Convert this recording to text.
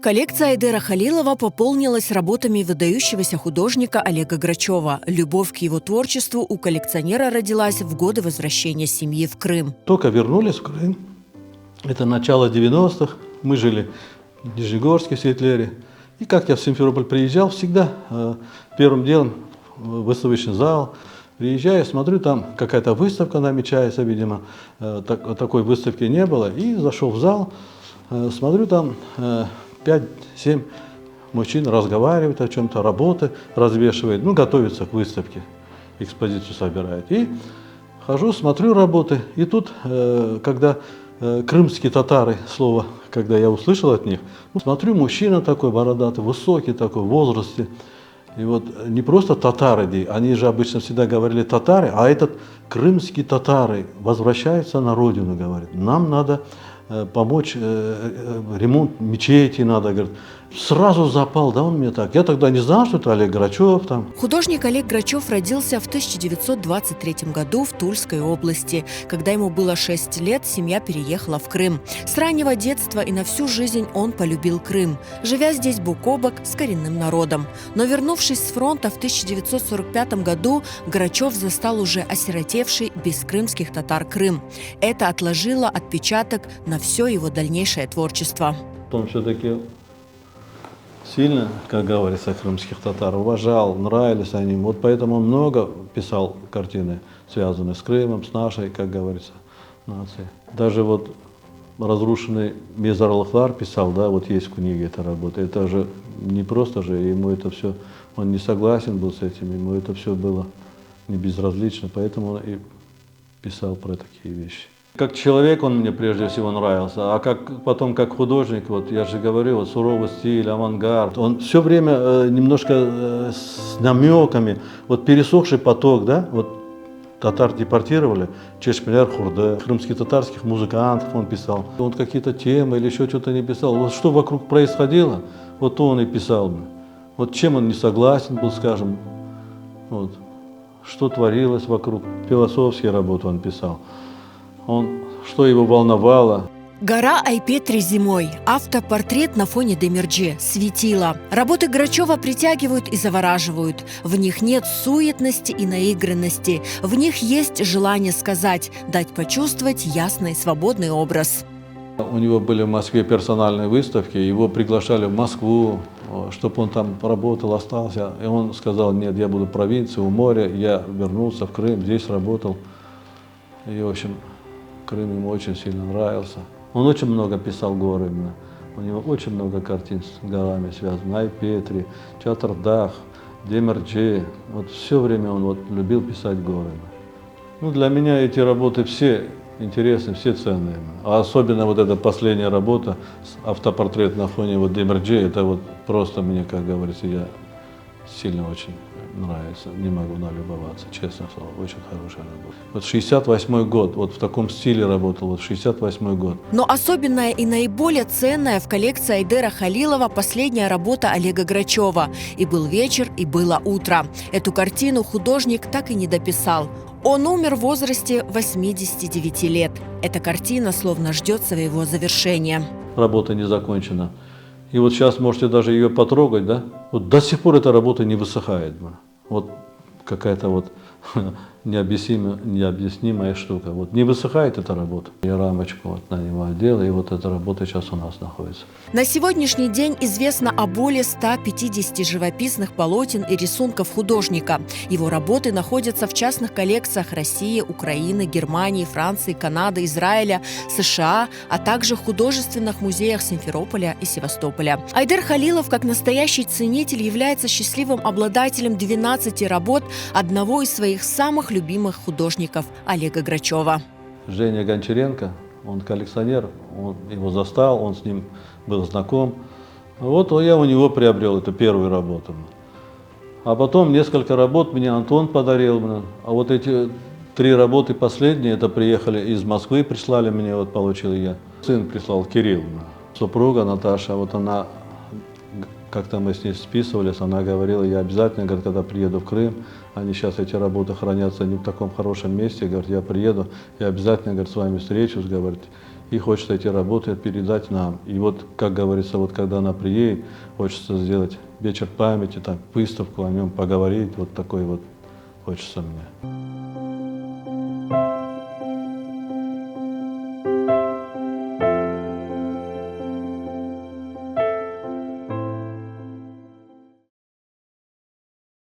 Коллекция Айдера Халилова пополнилась работами выдающегося художника Олега Грачева. Любовь к его творчеству у коллекционера родилась в годы возвращения семьи в Крым. Только вернулись в Крым. Это начало 90-х. Мы жили в Нижегорске, в Светлере. И как я в Симферополь приезжал, всегда первым делом выставочный зал. Приезжаю, смотрю, там какая-то выставка намечается, видимо, такой выставки не было. И зашел в зал, смотрю, там 5-7 мужчин разговаривают о чем-то, работы развешивают, готовятся к выставке, экспозицию собирают. И хожу, смотрю работы, и тут, когда крымские татары, слово, когда я услышал от них, смотрю, мужчина такой бородатый, высокий такой, в возрасте. И вот не просто татары, они же обычно всегда говорили татары, а этот крымские татары возвращаются на родину, говорит, нам надо помочь, ремонт мечети надо, говорит. Сразу запал, да, он мне так. Я тогда не знал, что это Олег Грачев там. Художник Олег Грачев родился в 1923 году в Тульской области. Когда ему было 6 лет, семья переехала в Крым. С раннего детства и на всю жизнь он полюбил Крым, живя здесь бок о бок с коренным народом. Но вернувшись с фронта в 1945 году, Грачев застал уже осиротевший без крымских татар Крым. Это отложило отпечаток на все его дальнейшее творчество. Он все-таки сильно, как говорится, крымских татар уважал, нравились они. Вот поэтому он много писал картины, связанные с Крымом, с нашей, как говорится, нацией. Даже вот разрушенный Мезар-Алхлар писал, да, вот есть в книге эта работа. Это же не просто же, ему это все, он не согласен был с этим, ему это все было не безразлично, поэтому он и писал про такие вещи. Как человек он мне прежде всего нравился, а потом как художник, вот я же говорю, вот суровый стиль, авангард. Он все время немножко с намеками, вот пересохший поток, да, вот татар депортировали, Чешмеляр Хурде, крымских татарских музыкантов он писал. Он какие-то темы или еще что-то не писал. Вот что вокруг происходило, вот то он и писал. Вот чем он не согласен был, скажем, вот, что творилось вокруг, философские работы он писал. Что его волновало. «Гора Айпетри зимой», автопортрет на фоне Демирджи, светило. Работы Грачева притягивают и завораживают. В них нет суетности и наигранности. В них есть желание сказать, дать почувствовать ясный, свободный образ. У него были в Москве персональные выставки, его приглашали в Москву, чтобы он там поработал, остался. И он сказал, нет, я буду в провинции, у моря. Я вернулся в Крым, здесь работал. И, в общем, Крым ему очень сильно нравился. Он очень много писал горы именно. У него очень много картин с горами связано. Айпетри, Чатардах, Демирджи. Вот все время он вот любил писать горы. Для меня эти работы все интересны, все ценные. А особенно вот эта последняя работа, автопортрет на фоне вот Демирджи, это вот просто мне, как говорится, я сильно очень нравится, не могу налюбоваться, честно слово, очень хорошая работа. Вот 68-й год, вот в таком стиле работал, вот 68-й год. Но особенная и наиболее ценная в коллекции Айдера Халилова последняя работа Олега Грачева. «И был вечер, и было утро». Эту картину художник так и не дописал. Он умер в возрасте 89 лет. Эта картина словно ждет своего завершения. Работа не закончена. И вот сейчас можете даже ее потрогать, да? Вот до сих пор эта работа не высыхает. Вот какая-то вот необъяснимая штука. Вот не высыхает эта работа. Я рамочку вот на него одел, и вот эта работа сейчас у нас находится. На сегодняшний день известно о более 150 живописных полотен и рисунков художника. Его работы находятся в частных коллекциях России, Украины, Германии, Франции, Канады, Израиля, США, а также в художественных музеях Симферополя и Севастополя. Айдер Халилов, как настоящий ценитель, является счастливым обладателем 12 работ одного из своих самых любимых художников Олега Грачева. Женя Гончаренко, он коллекционер, он его застал, он с ним был знаком. Вот я у него приобрел эту первую работу. А потом несколько работ мне Антон подарил. А вот эти 3 работы последние, это приехали из Москвы, прислали мне, вот получил я. Сын прислал, Кирилл. Супруга Наташа, вот она, как-то мы с ней списывались, она говорила, я обязательно, говорит, когда приеду в Крым, они сейчас эти работы хранятся не в таком хорошем месте, говорит, я приеду, я обязательно, говорит, с вами встречусь, говорит, и хочет эти работы передать нам. И вот, как говорится, вот когда она приедет, хочется сделать вечер памяти, так, выставку о нем поговорить, вот такой вот хочется мне.